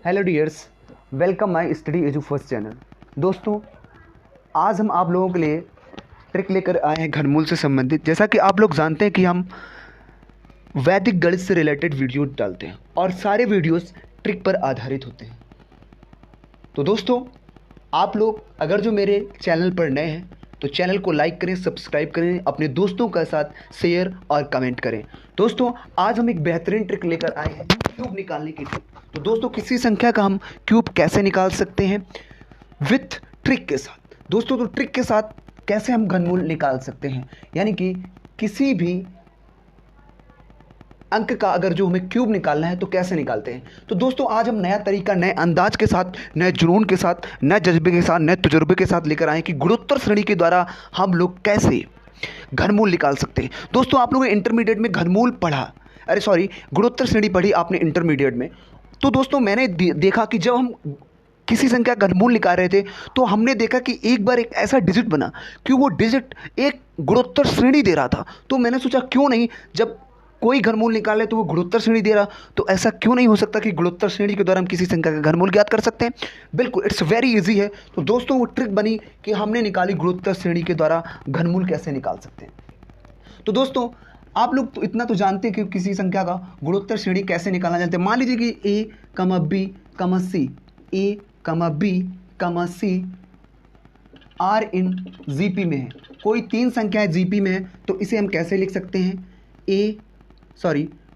Hello dears, welcome my study edu first channel. दोस्तों, आज हम आप लोगों के लिए ट्रिक लेकर आए हैं घनमूल से संबंधित। जैसा कि आप लोग जानते हैं कि हम वैदिक गणित से रिलेटेड वीडियो डालते हैं और सारे वीडियोस ट्रिक पर आधारित होते हैं। तो दोस्तों, आप लोग अगर जो मेरे चैनल पर नए हैं तो चैनल को लाइक करें, सब्सक्राइब करें, अपने दोस्तों के साथ शेयर और कमेंट करें। दोस्तों, आज हम एक बेहतरीन ट्रिक लेकर आए हैं, क्यूब निकालने की ट्रिक। तो दोस्तों, किसी संख्या का हम क्यूब कैसे निकाल सकते हैं विथ ट्रिक के साथ। दोस्तों, तो ट्रिक के साथ कैसे हम घनमूल निकाल सकते हैं, यानी कि किसी भी अंक का अगर जो हमें क्यूब निकालना है तो कैसे निकालते हैं। तो दोस्तों, आज हम नया तरीका, नए अंदाज के साथ, नए जुनून के साथ, नए जज्बे के साथ, नए तजुर्बे के साथ लेकर आए कि गुणोत्तर श्रेणी के द्वारा हम लोग कैसे घनमूल निकाल सकते हैं। दोस्तों, आप लोगों ने इंटरमीडिएट में घनमूल पढ़ा, गुणोत्तर श्रेणी पढ़ी आपने इंटरमीडिएट में। तो दोस्तों, मैंने देखा कि जब हम किसी संख्या का घनमूल निकाल रहे थे तो हमने देखा कि एक बार एक ऐसा डिजिट बना कि वो डिजिट एक गुणोत्तर श्रेणी दे रहा था। तो मैंने सोचा क्यों नहीं, जब कोई घनमूल निकाले तो वो गुणोत्तर श्रेणी दे रहा, तो ऐसा क्यों नहीं हो सकता कि गुणोत्तर श्रेणी के द्वारा हम किसी संख्या का घनमूल ज्ञात कर सकते हैं। बिल्कुल, इट्स वेरी इजी है। तो दोस्तों, वो ट्रिक बनी कि हमने निकाली गुणोत्तर श्रेणी के द्वारा घनमूल कैसे निकाल सकते हैं। तो दोस्तों, आप लोग तो इतना तो जानते हैं कि किसी संख्या का गुणोत्तर श्रेणी कैसे निकालना जानते हैं। मान लीजिए कि ए कमा बी कमा सी, ए कमा बी कमा सी आर इन जीपी में है। कोई तीन संख्याएं जीपी में है तो इसे हम कैसे लिख सकते हैं,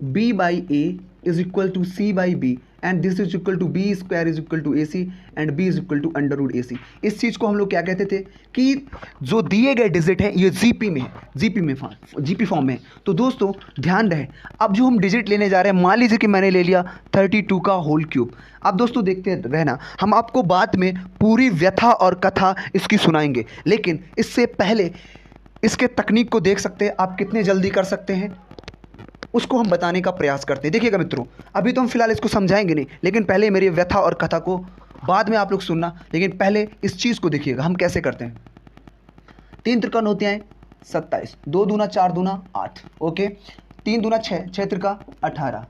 b by a is equal to c by b and this is equal to b square is equal to ac and b is equal to under root ac। इस चीज़ को हम लोग क्या कहते थे कि जो दिए गए डिजिट है ये जीपी में है, जीपी फॉर्म में। तो दोस्तों, ध्यान रहे, अब जो हम डिजिट लेने जा रहे हैं, मान लीजिए कि मैंने ले लिया 32 का होल क्यूब। अब दोस्तों देखते रहना, हम आपको बाद में पूरी व्यथा और कथा इसकी सुनाएंगे, लेकिन इससे पहले इसके तकनीक को देख सकते हैं आप कितने जल्दी कर सकते हैं, उसको हम बताने का प्रयास करते हैं। देखिएगा मित्रों, अभी तो हम फिलहाल इसको समझाएंगे नहीं, लेकिन पहले मेरी व्यथा और कथा को बाद में आप लोग सुनना, लेकिन पहले इस चीज़ को देखिएगा हम कैसे करते हैं। 3 त्रिकोण होते हैं 27, 2 दूना 4 दूना 8, ओके। 3 दूना 6, 6 त्रिका 18,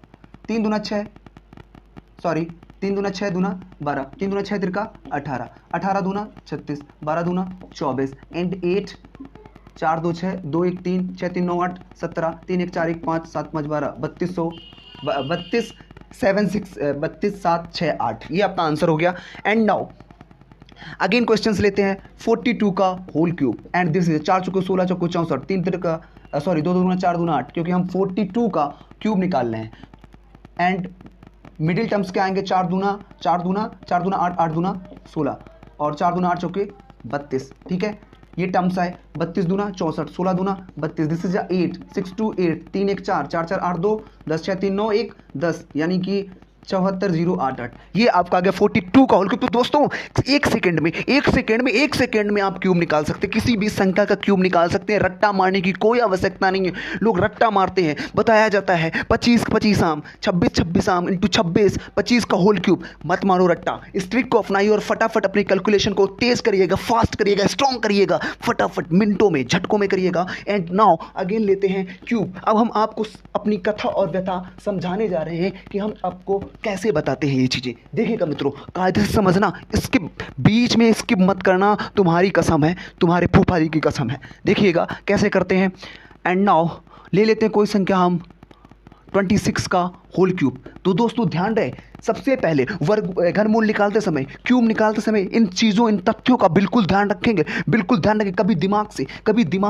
3 दूना 6 दूना 12, 3 दूना 6 त्रिका 18, 18 दूना 36, 12 दूना 24 एंड 8, 4 2 6, 2 1 3, 6 3 9 8 17, 3 1 4 1 5 7 5 12, 32 7 6 8, ये आपका आंसर हो गया। एंड नाउ अगेन क्वेश्चंस लेते हैं। 42 का whole cube and this is 4 चौको 16 चौको 64, 3 त्रिका 2 दूना 4 दूना 8, क्योंकि हम 42 का क्यूब निकाल रहे हैं। एंड मिडिल टर्म्स क्या आएंगे, 4 दूना 8, 8 दूना 16 और 4 दूना 8 चौके 32, ठीक है। ये टर्म्स आए 32 दूना 64, 16 दूना 32, दिस इज 8, 6 2 8, 3 1 4, 4 4 8 2, 10 6 3 9 1 10, यानी कि 74088, ये आपका आ गया 42 का होल क्यूब। तो दोस्तों, एक सेकंड में आप क्यूब निकाल सकते हैं, किसी भी संख्या का क्यूब निकाल सकते हैं। रट्टा मारने की कोई आवश्यकता नहीं है। लोग रट्टा मारते हैं, बताया जाता है 25 25 आम, 26 26 आम इंटू 26, 25 का होल क्यूब। मत मारो रट्टा, इस ट्रिक को अपनाइए और फटाफट अपनी कैलकुलेशन को तेज करिएगा, फास्ट करिएगा, स्ट्रॉन्ग करिएगा, फटाफट मिनटों में, झटकों में करिएगा। एंड नाउ अगेन लेते हैं क्यूब। अब हम आपको अपनी कथा और व्यथा समझाने जा रहे हैं कि हम आपको कैसे बताते हैं ये चीजें। देखिएगा मित्रों, कायदे से समझना, इसके बीच में स्किप मत करना, तुम्हारी कसम है, तुम्हारे फूफा जी की कसम है। देखिएगा कैसे करते हैं। एंड नाउ ले लेते हैं कोई संख्या हम 26 का होल क्यूब। तो दोस्तों ध्यान रहे, सबसे पहले घनमूल निकालते समय, क्यूब निकालते समय इन चीज़ों, इन तथ्यों का बिल्कुल ध्यान रखेंगे, बिल्कुल ध्यान रखें। कभी दिमाग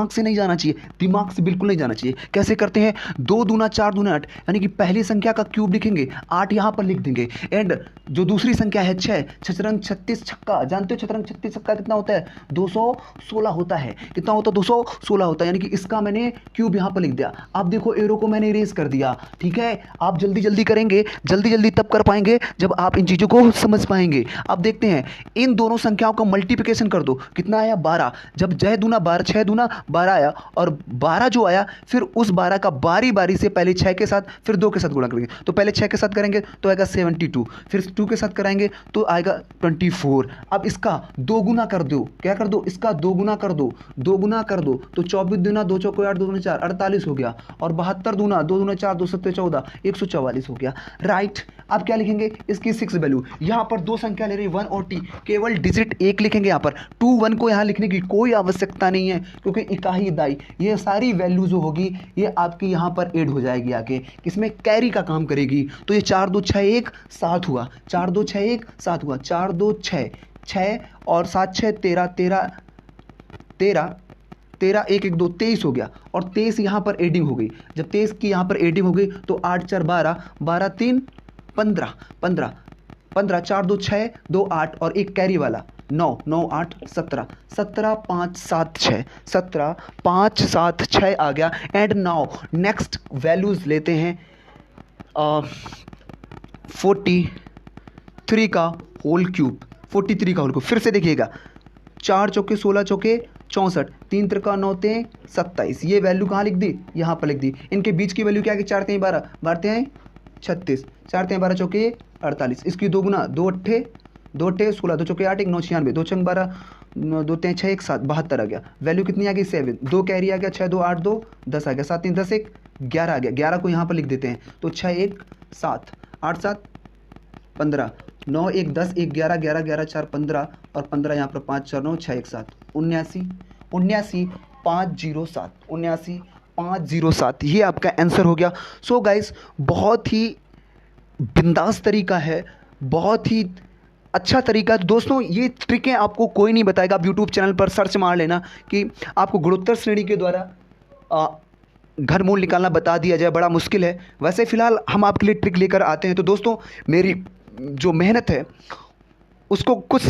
से नहीं जाना चाहिए, दिमाग से बिल्कुल नहीं जाना चाहिए। कैसे करते हैं, 2 दूना 4 दूना 8, यानी कि पहली संख्या का क्यूब लिखेंगे, 8 यहाँ पर लिख देंगे। एंड जो दूसरी संख्या है 6, 6 36 छक्का, जानते हो 6 36 छक्का कितना होता है, 216 होता है। कितना होता है, 216 होता है, यानी कि इसका मैंने क्यूब यहाँ पर लिख दिया। आप देखो एरो को मैंने इरेज कर दिया, ठीक है। आप जल्दी करेंगे, जल्दी तब कर पाएंगे जब आप इन चीजों को समझ पाएंगे। अब देखते हैं, इन दोनों संख्याओं का मल्टीप्लिकेशन कर दो, कितना आया 12। जब 6 दूना 12 आया और 12 जो आया, फिर उस 12 का बारी से पहले 6 के साथ, फिर 2 के साथ गुणा करेंगे। तो पहले 6 के साथ करेंगे तो आएगा 72, फिर 2 के साथ कराएंगे तो आएगा 24। अब इसका 2 गुना कर दो, क्या कर दो, इसका 2 गुना कर दो, 2 गुना कर दो तो 24 दूना 2 चौको 8, 2 दूना 4, 48 हो गया। और 72 दूना 2 दूना 4, 2 सत्ते 14, 144 हो गया। राइट। अब क्या लिखेंगे, लिखेंगे इसकी 6 वैल्यू। यहाँ पर दो संख्या ले रही 1 और t, केवल डिजिट 1 लिखेंगे यहाँ पर। 2 1 को यहाँ लिखने की कोई आवश्यकता नहीं है क्योंकि इकाई दाई ये सारी वैल्यू जो होगी ये आपकी यहाँ पर ऐड हो जाएगी आके, किसमें कैरी का काम करेगी। तो ये 4 2 6 1 7 हुआ, 4 2 6 1 7 हुआ, 4 2 6 6 और 7 6 13 13 13 13 1 1 2 23 हो गया और 23 यहाँ पर एडिंग हो गई। जब 23 की यहाँ पर एडिंग हो गई तो 8 4 12 12 3 15 15 15 4 2 6 2 8 और एक कैरी वाला 9 9 8 17 17 5 7 6 17 5 7 6 आ गया। एंड नाउ नेक्स्ट वैल्यूज लेते हैं 43 का होल क्यूब। 43 का होल क्यूब फिर से देखिएगा, 4 चौके 16 चौके 64, 3 त्रिका 9 तें 27। ये वैल्यू कहाँ लिख दी, यहाँ पर लिख दी। इनके बीच की वैल्यू क्या है, 4 तें 12 12 तें 36, 4 तें 12 चौके 48। इसकी 2 गुना 2 अट्ठे 16 2 चौके 8 1 9 96 2 छंग 12 2 तें 6 1 7 72 आ गया। वैल्यू कितनी आ गई 7, 2 कैरी आ गया 6 2 8 2 10 आ गया, 7 3 10 1 11 आ गया। 11 को यहाँ पर लिख देते हैं तो 6 1 7 8 7 15 9 1 10 1 11 11 11 4 15 और 15 यहाँ पर 5 4 9 6 1 7 79 79 507 79 507 ये आपका आंसर हो गया। सो गाइस बहुत ही बिंदास तरीका है, बहुत ही अच्छा तरीका है। दोस्तों ये ट्रिकें आपको कोई नहीं बताएगा, आप यूट्यूब चैनल पर सर्च मार लेना कि आपको गुणोत्तर श्रेणी के द्वारा घनमूल निकालना बता दिया जाए, बड़ा मुश्किल है। वैसे फ़िलहाल हम आपके लिए ट्रिक लेकर आते हैं। तो दोस्तों मेरी जो मेहनत है उसको कुछ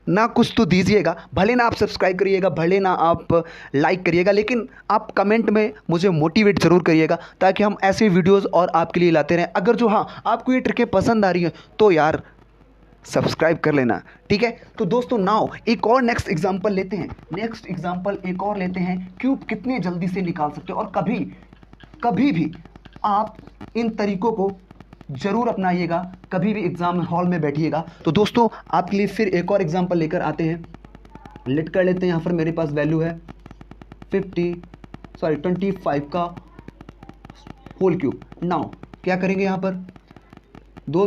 ना कुछ तो दीजिएगा, भले ना आप सब्सक्राइब करिएगा, भले ना आप लाइक करिएगा, लेकिन आप कमेंट में मुझे मोटिवेट ज़रूर करिएगा ताकि हम ऐसे वीडियोस और आपके लिए लाते रहें। अगर जो हाँ आपको ये ट्रिकें पसंद आ रही हैं तो यार सब्सक्राइब कर लेना, ठीक है। तो दोस्तों नाउ एक और नेक्स्ट एग्जांपल लेते हैं, नेक्स्ट एग्जांपल एक और लेते हैं, क्यूब कितने जल्दी से निकाल सकते हो। और कभी भी आप इन तरीकों को जरूर अपनाइएगा, कभी भी एग्जाम हॉल में बैठिएगा। तो दोस्तों आपके लिए फिर एक और एग्जांपल लेकर आते हैं, लेट कर लेते हैं। यहाँ पर मेरे पास वैल्यू है 25 का होल क्यूब। नाउ क्या करेंगे, यहाँ पर 2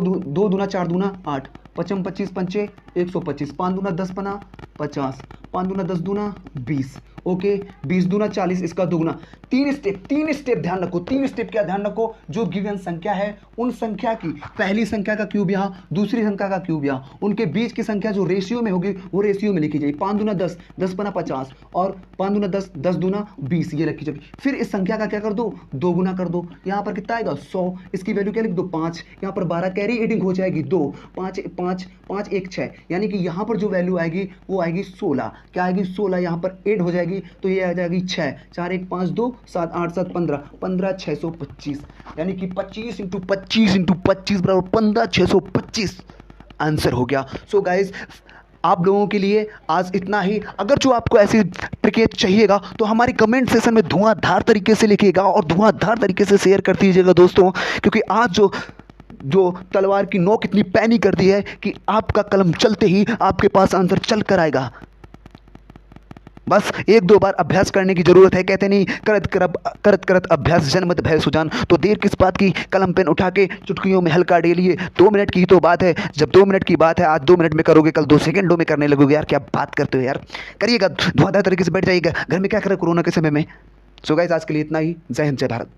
दूना 4 दूना 8 पचम 25 पंचे 125 5 दूना 10 पना 50 5 दूना 10 दूना 20 ओके 20 दूना 40 इसका दुगुना। तीन स्टेप ध्यान रखो। 3 स्टेप क्या ध्यान रखो, जो गिवन संख्या है उन संख्या की पहली संख्या का क्यूब यहाँ, दूसरी संख्या का क्यूब यहाँ, उनके बीच की संख्या जो रेशियो में होगी वो रेशियो में लिखी जाएगी। 5 दूना 10 10 पना 50 और 5 दूना 10 10 दूना 20 ये रखी जाएगी। फिर इस संख्या का क्या कर दो, 2 गुना कर दो। यहाँ पर कितना आएगा 100, इसकी वैल्यू क्या लिख दो 5। यहाँ पर 12 कैरी एडिंग हो जाएगी 2 5 5 5 1 6, यानी कि यहाँ पर जो वैल्यू आएगी वो आएगी 16। क्या आएगी 16, यहाँ पर ऐड हो जाएगी तो ये आ जाएगी 6 4 1 5 2 7 8 7 15 15 625, यानी कि 25 × 25 × 25 बराबर 15 625 आंसर हो गया। सो गाइज आप लोगों के लिए आज इतना ही। अगर जो आपको ऐसी ट्रिकें चाहिएगा तो हमारे कमेंट सेशन में धुआंधार तरीके से लिखिएगा और धुआंधार तरीके से शेयर कर दीजिएगा दोस्तों, क्योंकि आज जो तलवार की नोक इतनी पैनी कर दी है कि आपका कलम चलते ही आपके पास आंसर चल कर आएगा। बस 1-2 बार अभ्यास करने की जरूरत है। कहते नहीं करत करत अभ्यास जनमत भय सुजान। तो देर किस बात की, कलम पेन उठा के चुटकियों में हल्का डेलिए। 2 मिनट की ही तो बात है, जब 2 मिनट की बात है आज 2 मिनट में करोगे कल 2 सेकंडों में करने लगोगे। यार क्या बात करते हो यार, करिएगा, धुआंधार तरीके से बैठ जाइएगा। घर में क्या करें कोरोना के समय में। सो गाइस आज के लिए इतना ही। जय हिंद जय भारत।